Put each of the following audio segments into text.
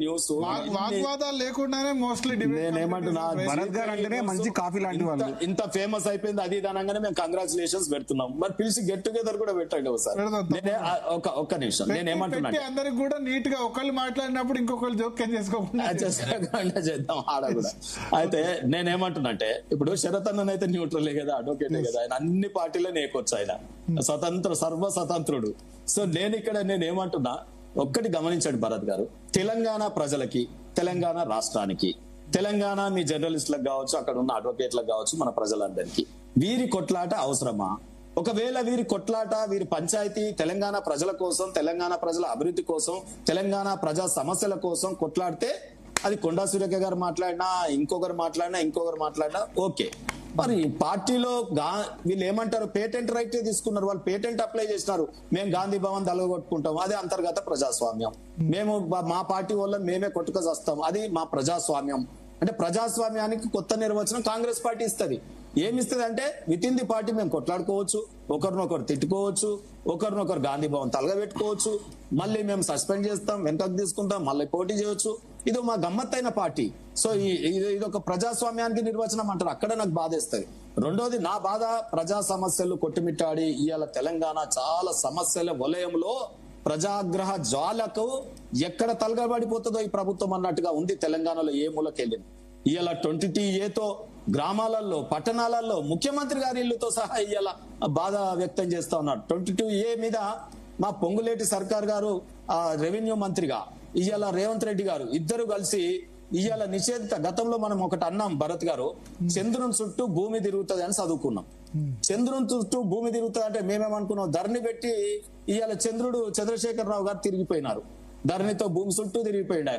News వాగ్వాదాలు లేకుండానే mostly నేనేమంటున్నా భరత్ గారు అంటేనే మంచి కాఫీ లాంటి వాళ్ళు. ఇంత ఫేమస్ అయిపోయింది అది దానంగానే మేము కంగ్రాచులేషన్స్ పెడుతున్నాం. మరి పిలిచి గెట్ టుగెదర్ కూడా పెట్టండి ఒకసారి. ఒక్క నిమిషం నేనేమంటున్నా అందరికి కూడా నీట్ గా ఒకళ్ళు మాట్లాడినప్పుడు ఇంకొకళ్ళు జోక్యం చేసుకోకుండా చేద్దాం ఆడ కూడా. అయితే నేనేమంటున్నా ఇప్పుడు శరత్ అన్న అయితే న్యూట్రలే కదా, అడ్వకేటే కదా, ఆయన అన్ని పార్టీలో నేకొచ్చు, ఆయన సర్వ స్వతంత్రుడు. సో నేనేమంటున్నా ఒక్కటి గమనించండి భరత్ గారు, తెలంగాణ ప్రజలకి, తెలంగాణ రాష్ట్రానికి, తెలంగాణ మీ జర్నలిస్టులకు కావచ్చు, అక్కడ ఉన్న అడ్వకేట్లకు కావచ్చు, మన ప్రజలందరికీ వీరి కొట్లాట అవసరమా? ఒకవేళ వీరి కొట్లాట, వీరి పంచాయతీ తెలంగాణ ప్రజల కోసం, తెలంగాణ ప్రజల అభివృద్ధి కోసం, తెలంగాణ ప్రజా సమస్యల కోసం కొట్లాడితే అది కొండా సురేఖ గారు మాట్లాడినా, ఇంకొకరు మాట్లాడినా ఓకే. మరి పార్టీలో వీళ్ళు ఏమంటారు, పేటెంట్ రైట్ తీసుకున్నారు, వాళ్ళు పేటెంట్ అప్లై చేసినారు, మేము గాంధీ భవన్ దలగొట్టుకుంటాం, అదే అంతర్గత ప్రజాస్వామ్యం, మేము మా పార్టీ వల్ల మేమే కొట్టుకొస్తాం, అది మా ప్రజాస్వామ్యం. అంటే ప్రజాస్వామ్యానికి కొత్త నిర్వచనం కాంగ్రెస్ పార్టీ ఇస్తుంది. ఏమిస్తుంది అంటే విత్ ఇన్ ది పార్టీ మేము కొట్లాడుకోవచ్చు, ఒకరినొకరు తిట్టుకోవచ్చు, ఒకరినొకరు గాంధీ భవన్ తలగబెట్టుకోవచ్చు, మళ్ళీ మేము సస్పెండ్ చేస్తాం, వెనకకు తీసుకుంటాం, మళ్ళీ పోటీ చేయొచ్చు. ఇది మా గమ్మత్తైన పార్టీ. సో ఇది ఒక ప్రజాస్వామ్యానికి నిర్వచనం అంటారు. అక్కడ నాకు బాధేస్తుంది. రెండోది నా బాధ, ప్రజా సమస్యలు కొట్టుమిట్టాడి ఇవాళ తెలంగాణ చాలా సమస్యల వలయంలో ప్రజాగ్రహ జ్వాలకు ఎక్కడ తలగబడిపోతుందో ఈ ప్రభుత్వం అన్నట్టుగా ఉంది. తెలంగాణలో ఏ మూలకెళ్ళింది ఇవాళ 22A గ్రామాలలో, పట్టణాలలో ముఖ్యమంత్రి గారి ఇల్లుతో సహా ఇవాళ బాధ వ్యక్తం చేస్తా ఉన్నారు. 22A మీద మా పొంగులేటి సర్కార్ గారు రెవెన్యూ మంత్రిగా, ఇవాళ రేవంత్ రెడ్డి గారు ఇద్దరు కలిసి ఇవాళ నిషేధిత, గతంలో మనం ఒకటి అన్నాం భరత్ గారు, చంద్రుని చుట్టూ భూమి తిరుగుతుంది అని చదువుకున్నాం. చంద్రుని చుట్టూ భూమి తిరుగుతుంది అంటే మేమేమనుకున్నాం, ధరణి పెట్టి ఇవాళ చంద్రశేఖర్ రావు గారు తిరిగిపోయినారు, ధరణితో భూమి చుట్టూ తిరిగిపోయింది.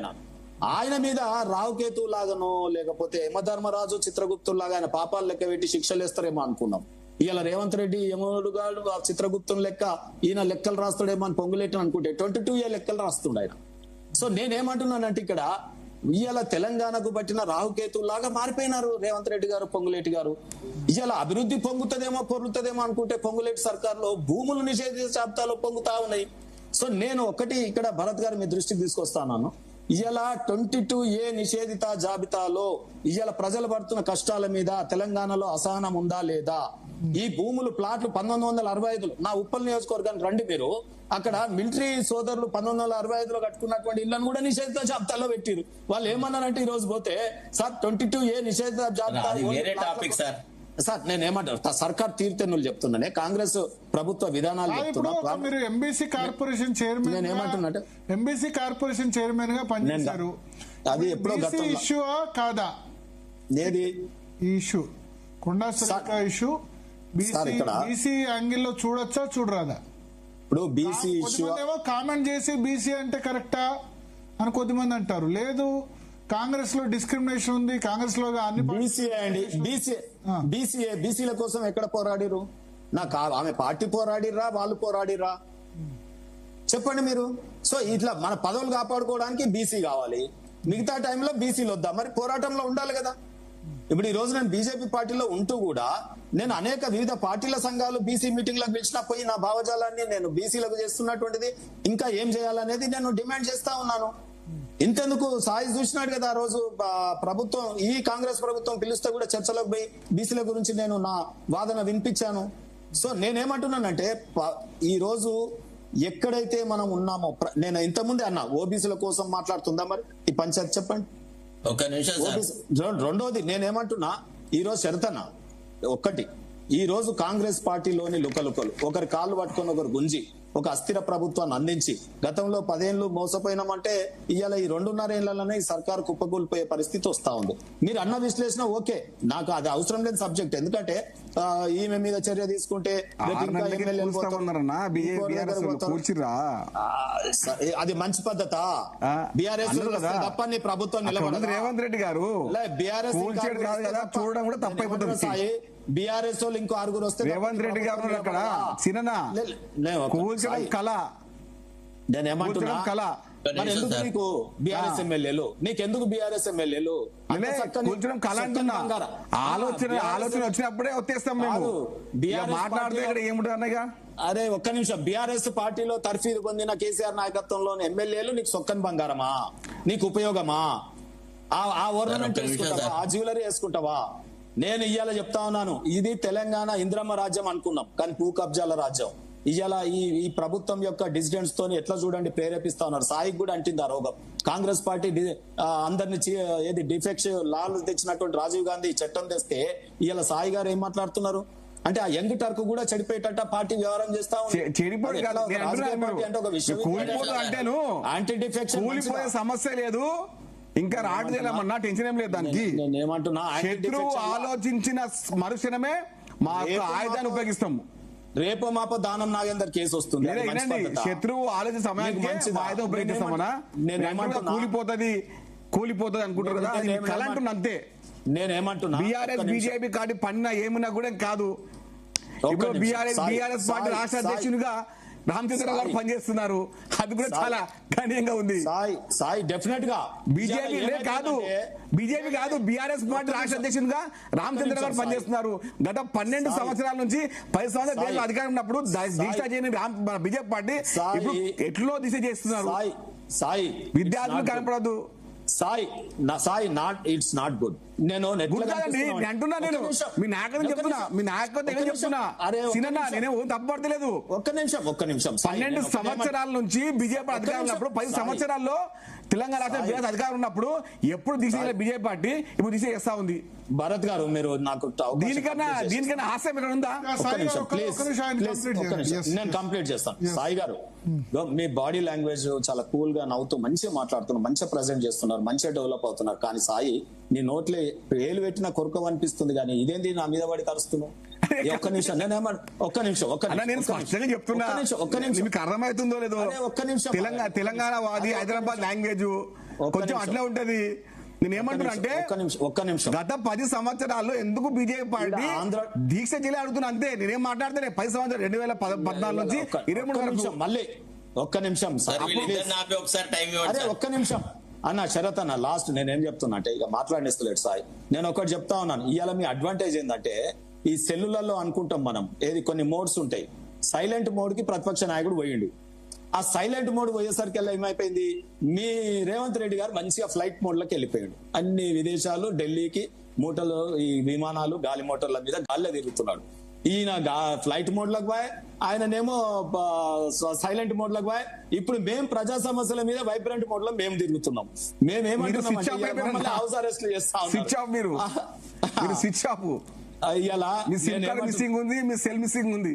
ఆయన మీద రావుకేతు లాగానో లేకపోతే యమధర్మరాజు చిత్రగుప్తులాగా ఆయన పాపాలు లెక్క పెట్టి శిక్షలు వేస్తారేమో అనుకున్నాం. ఇవాళ రేవంత్ రెడ్డి యముడు గారు ఆ చిత్రగుప్తుని లెక్క ఈయన లెక్కలు రాస్తాడేమో అని పొంగులేటని అనుకుంటే 22A లెక్కలు రాస్తుండ ఆయన. సో నేనేమంటున్నానంటే ఇక్కడ ఇవాళ తెలంగాణకు పట్టిన రాహుకేతులాగా మారిపోయినారు రేవంత్ రెడ్డి గారు, పొంగులేటి గారు. ఇవాళ అభివృద్ధి పొంగుతుందేమో అనుకుంటే పొంగులేటి సర్కార్లో భూములు నిషేధించే జాబితాలో పొంగుతా ఉన్నాయి. సో నేను ఒకటి ఇక్కడ భరత్ గారు మీ దృష్టికి తీసుకొస్తాను. ఇవాళ 22A నిషేధిత జాబితాలో ఇవాళ ప్రజలు పడుతున్న కష్టాల మీద తెలంగాణలో అసహనం ఉందా లేదా? ఈ భూములు ప్లాట్లు 1965 నా ఉప్పల్ నియోజకవర్గానికి రండి మీరు, అక్కడ మిలిటరీ సోదరులు 1965లో కట్టుకున్నటువంటి ఇళ్లను కూడా నిషేధిత జాబితాలో పెట్టిరు. వాళ్ళు ఏమన్నారంటే ఈ రోజు పోతే సార్ 22A నిషేధిత జాబితా సార్ నేనేమంటారు, సర్కార్ తీరుతెన్నులు చెప్తున్నానే, కాంగ్రెస్ ప్రభుత్వ విధానాలు చెప్తున్నా. మీరు ఎంబీసీ కార్పొరేషన్ చైర్మన్, నేను ఏమంటున్నా, ఎంబీసీ కార్పొరేషన్ చైర్మన్ గా పనిచేశారు. అది ఎప్పుడో ఇష్యూ కాదా ఏది issue, Konda Surekha issue BC angle లో చూడొచ్చా చూడరాదా? ఇప్పుడు బీసీ ఇష్యూ ఏమో కామెంట్ చేసి బీసీ అంటే కరెక్టా అని కొద్దిమంది అంటారు, లేదు కాంగ్రెస్ లో డిస్క్రిమినేషన్ ఉంది, కాంగ్రెస్ లో అన్ని బీసీల కోసం ఎక్కడ పోరాడిరు? నాకు ఆమె పార్టీ పోరాడిర్రా, వాళ్ళు పోరాడిర్రా చెప్పండి మీరు. సో ఇట్లా మన పదవులు కాపాడుకోవడానికి బీసీ కావాలి, మిగతా టైంలో బీసీలు వద్దా? మరి పోరాటంలో ఉండాలి కదా. ఇప్పుడు ఈ రోజు నేను బీజేపీ పార్టీలో ఉంటూ కూడా నేను అనేక వివిధ పార్టీల సంఘాలు బీసీ మీటింగ్లకు పిలిచినా పోయి నా భావజాలాన్ని నేను బీసీలకు చేస్తున్నటువంటిది ఇంకా ఏం చేయాలనేది నేను డిమాండ్ చేస్తా ఉన్నాను. ఇంతెందుకు సాయి చూసినాడు కదా ఆ రోజు ప్రభుత్వం, ఈ కాంగ్రెస్ ప్రభుత్వం పిలుస్తే కూడా చర్చలకు పోయి బీసీల గురించి నేను నా వాదన వినిపించాను. సో నేనేమంటున్నానంటే ఈ రోజు ఎక్కడైతే మనం ఉన్నామో, నేను ఇంతకుముందే అన్నా ఓబీసీల కోసం మాట్లాడుతుందా మరి ఈ పంచాయతీ? చెప్పండి. రెండోది నేనేమంటున్నా, ఈ రోజు శరతన్న ఒక్కటి, ఈ రోజు కాంగ్రెస్ పార్టీలోని లుకలుకలు ఒకరి కాళ్ళు పట్టుకొని ఒకరు గుంజి ఒక అస్థిర ప్రభుత్వాన్ని అందించి గతంలో 10 ఏళ్ళు మోసపోయినామంటే ఇవాళ ఈ 2.5 ఏళ్లలోనే ఈ సర్కారు కుప్పకూలిపోయే పరిస్థితి వస్తా ఉంది. మీరు అన్న విశ్లేషణ ఓకే, నాకు అది అవసరం లేని సబ్జెక్ట్. ఎందుకంటే ఈమె మీద చర్య తీసుకుంటే అది మంచి పద్ధతా? బీఆర్ఎస్ తప్ప నీ ప్రభుత్వం నిలబడదు. రేవంత్ రెడ్డి గారు బీఆర్ఎస్ చూడడం కూడా తప్పైపోతుంది. సాయి బీఆర్ఎస్ వాళ్ళు ఇంకో 6 వస్తే రేవంత్ రెడ్డి గారు అక్కడ సిననా కళ, నేను ఏమంటున్నా కళ. మరి ఎందుకు నీకు బీఆర్ఎస్ ఎమ్మెల్యేలు? నీకెందుకు బీఆర్ఎస్ ఎమ్మెల్యేలు? కూర్చోడం కళ అంటున్నా. ఆలోచన వచ్చినప్పుడే వచ్చేస్తాం మేము. బీఆర్ఎస్ మాట్లాడితే ఇక్కడ ఏముంటుంది అన్నగా అరే ఒక్క నిమిషం, బీఆర్ఎస్ పార్టీలో తర్ఫీదు పొందిన కేసీఆర్ నాయకత్వంలోని ఎమ్మెల్యేలు నీకు సొక్కని బంగారమా, నీకు ఉపయోగమా? ఆ ఓర్నమెంట్ వేసుకుంటావా, ఆ జ్యువెలరీ వేసుకుంటావా? నేను ఇవాళ చెప్తా ఉన్నాను, ఇది తెలంగాణ ఇంద్రమ్మ రాజ్యం అనుకున్నాం, కానీ భూ కబ్జాల రాజ్యం. ఇవాళ ఈ ప్రభుత్వం యొక్క డిసిడెంట్స్ తోని ఎట్లా చూడండి ప్రేరేపిస్తా ఉన్నారు. సాయికి కూడా అంటింది ఆ రోగం. కాంగ్రెస్ పార్టీ అందరిని ఏది డిఫెక్షన్ లాలు తెచ్చినటువంటి రాజీవ్ గాంధీ చట్టం తెస్తే ఇవాళ సాయి గారు ఏం మాట్లాడుతున్నారు అంటే ఆ యంగ్ టర్క్ కూడా చెడిపోయేటట్ట పార్టీ వ్యవహారం చేస్తా యాంటీ డిఫెక్షన్ సమస్య లేదు, ఇంకా రావట్లేదమ్మన్నా, టెన్షన్ ఏం లేదు దానికి. నేనేమంటున్నా, శత్రువు ఆలోచించిన మరుక్షణమే మా ఆయుధాన్ని ఉపయోగిస్తాము. రేపో మాపో దానం నాగేందర్ కేసు వస్తుంది. శత్రువు ఆలోచన సమయానికి ఆయుధం ఉపయోగిస్తామన్నా, కూలిపోతుంది అనుకుంటారు కదా, కళ అంటున్నా అంతే. నేనేమంటున్నా, బీఆర్ఎస్ బీజేపీ పార్టీ పన్నా ఏమున్నా కూడా కాదు. ఇప్పుడు బీఆర్ఎస్ పార్టీ రాష్ట్ర అధ్యక్షునిగా రామచంద్రరావు గారు పనిచేస్తున్నారు, అది కూడా చాలా గణనీయంగా ఉంది. సాయి డెఫినెట్ గా బీజేపీ కాదు బీఆర్ఎస్ పార్టీ రాష్ట్ర అధ్యక్షునిగా రామచంద్ర గారు పనిచేస్తున్నారు. గత 12 సంవత్సరాల నుంచి 10 సంవత్సరాల దేశంలో అధికారం ఉన్నప్పుడు దీక్ష చేయని బీజేపీ పార్టీ ఇప్పుడు ఎట్లో దిశ చేస్తున్నారు. సాయి విద్యార్థులు కనపడదు. Sai not it's not good. నేను అంటున్నా, నేను మీ నాయకుడు చెప్తున్నా, మీ నాయకుడు చెప్తున్నా, నేనే తప్పడతలేదు. ఒక్క నిమిషం 12 సంవత్సరాల నుంచి బీజేపీ అధికారం ఉన్నప్పుడు 10 సంవత్సరాల్లో తెలంగాణ రాష్ట్ర బీఆర్ఎస్ అధికారం ఉన్నప్పుడు ఎప్పుడు దిశ బీజేపీ పార్టీ ఇప్పుడు దిశ చేస్తా ఉంది. భరత్ గారు మీరు నాకు దీనికన్నా హాస్యం ఎక్కడ ఉందా? నేను కంప్లీట్ చేస్తాను. సాయి గారు, మీ బాడీ లాంగ్వేజ్ చాలా కూల్ గా నవ్వుతూ మంచిగా మాట్లాడుతున్నారు, మంచిగా ప్రజెంట్ చేస్తున్నారు, మంచిగా డెవలప్ అవుతున్నారు. కానీ సాయి, నీ నోట్లో ఏలు పెట్టిన కొరకం అనిపిస్తుంది, కానీ ఇదేంటి నా మీద పడి కరుస్తున్నావు? ఒక్క నిమిషం, ఒక్క నిమిషం చెప్తున్నా, మీకు అర్థమవుతుందో లేదో. ఒక్క నిమిషం, తెలంగాణ వాది హైదరాబాద్ లాంగ్వేజ్ కొంచెం అట్లా ఉంటది. నేనేమంటున్నా అంటే ఒక్క నిమిషం, గత 10 సంవత్సరాల్లో ఎందుకు బీజేపీ పార్టీ దీక్ష చేయలే అడుగుతున్నా అంతే. నేనేం మాట్లాడితే 10 సంవత్సరాలు 2014 నుంచి 23 వరకు. మళ్ళీ ఒక్క నిమిషం అరే ఒక్క నిమిషం అన్న, శరత్ అన్న, లాస్ట్ నేనేం చెప్తున్నా అంటే, ఇక మాట్లాడిస్తలేడు సాయి. నేను ఒకటి చెప్తా ఉన్నాను, ఇవాళ మీ అడ్వాంటేజ్ ఏంటంటే ఈ సెల్లులలో అనుకుంటాం మనం, ఏది కొన్ని మోడ్స్ ఉంటాయి. సైలెంట్ మోడ్ కి ప్రతిపక్ష నాయకుడు పోయిండు. ఆ సైలెంట్ మోడ్ పోయేసరికి ఏమైపోయింది, మీ రేవంత్ రెడ్డి గారు మంచిగా ఫ్లైట్ మోడ్ లోకి వెళ్ళిపోయాడు. అన్ని విదేశాలు, ఢిల్లీకి మూటలు, ఈ విమానాలు గాలి మోటార్ల మీద గాల్లో తిరుగుతున్నాడు. ఈయన ఫ్లైట్ మోడ్ లకు పోయి, ఆయననేమో సైలెంట్ మోడ్ లకు పోయి. ఇప్పుడు మేము ప్రజా సమస్యల మీద వైబ్రెంట్ మోడ్ లో మేము తిరుగుతున్నాం. మేమేమంటున్నాం, హౌస్ అరెస్ట్ చేస్తా ఉంది.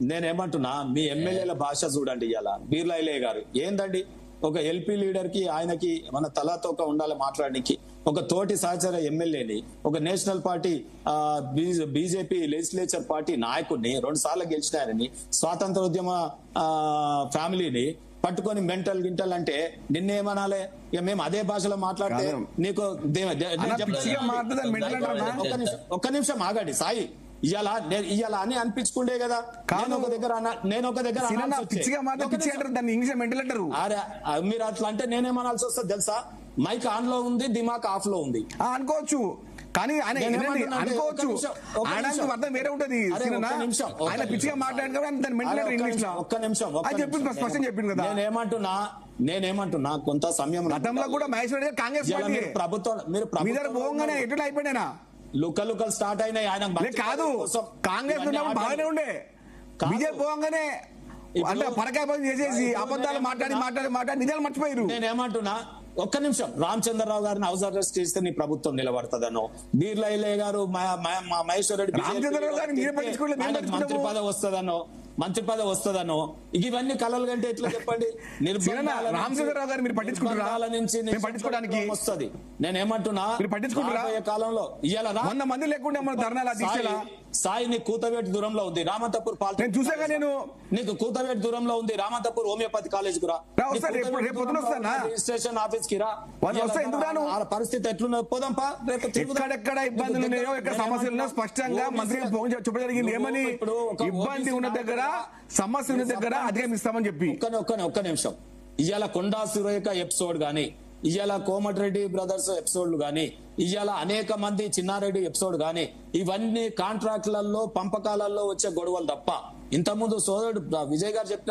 నేనేమంటున్నా, మీ ఎమ్మెల్యేల భాష చూడండి. ఇవాళ బీర్లాయిలే గారు ఏందండి, ఒక ఎల్పీ లీడర్ కి ఆయనకి మన తలాతోక ఉండాలి మాట్లాడడానికి. ఒక తోటి సహచర ఎమ్మెల్యేని, ఒక national party BJP legislature party నాయకుడిని, 2 సార్లు గెలిచిన ఆయనని, స్వాతంత్రోద్యమ ఫ్యామిలీని పట్టుకొని మెంటల్ గింటల్ అంటే నిన్నేమనాలే? ఇక మేము అదే భాషలో మాట్లాడితే నీకు ఒక్క నిమిషం ఆగండి సాయి. ఇవాళ అని అనిపించుకుండే కదా. నేను ఒక దగ్గర మీరు అట్లా అంటే నేనేమనాల్సి వస్తుంది తెలుసా? మైక్ ఆన్ లో ఉంది, దిమాక్ ఆఫ్ లో ఉంది అనుకోవచ్చు, కానీ అనుకోవచ్చు అర్థం వేరే ఉంటది. ఆయన పిచ్చిగా మాట్లాడుతున్నా ఒక్క నిమిషం స్పష్టం చెప్పింది కదా. నేనేమంటున్నా కొంత సమయం గతంలో కూడా మహేశ్వర్ కాంగ్రెస్ ప్రభుత్వం మీరు పోగానే ఎట్లా అయిపోయినా లుకలుకలు స్టార్ట్ అయినాయి. ఆయన కాదు, కాంగ్రెస్ బాగానే ఉండే, బీజేపీ పోగానే అంటే పరకాయ పని చేసేసి అబద్ధాలు మాట్లాడి నిజాలు మర్చిపోయారు. నేనేమంటున్నా, ఒక్క నిమిషం, రామచంద్రరావు గారిని హౌస్ అరెస్ట్ చేస్తే నీ ప్రభుత్వం నిలబడతాదనో, బీర్లాయిలే గారు మహేశ్వర్ రెడ్డి మంత్రి పదవి వస్తుందనో, ఇవన్నీ కలలు కంటే ఎట్లా చెప్పండి? రామచంద్రరావు గారు మీరు పట్టించుకుంటారా నుంచి పట్టించుకోవడానికి వస్తుంది. నేనేమంటున్నా, కాలంలో ఇవాళ 100 మంది లేకుండా మన ధర్నాల సాయి నీ కూతవేటి దూరంలో ఉంది, రామంతపూర్ నేను చూసాగా, నేను నీకు కూతవేటి దూరంలో ఉంది, రామంతపూర్ హోమియోపతి కాలేజ్ కు రా, రిజిస్ట్రేషన్ ఆఫీస్ కి రా. పరిస్థితి ఎట్లున్నది పోదాంపా. రేపు ఎక్కడెక్కడ ఇబ్బందులు ఉన్నాయో, ఎక్కడ సమస్యలు స్పష్టంగా మంత్రి చెప్పడం జరిగింది. ఏమని ఇబ్బంది ఉన్న దగ్గర, సమస్య ఉన్న దగ్గర అధిగమిస్తామని చెప్పి. ఒక్క నిమిషం, ఇవాళ కొండా సురేఖ ఎపిసోడ్ గానీ, ఇవాళ కోమటిరెడ్డి బ్రదర్స్ ఎపిసోడ్లు గానీ, ఇవాళ అనేక మంది చిన్నారెడ్డి ఎపిసోడ్ గానీ, ఇవన్నీ కాంట్రాక్ట్లలో పంపకాలలో వచ్చే గొడవలు తప్ప ఇంతకుముందు సోదరుడు విజయ్ గారు చెప్పిన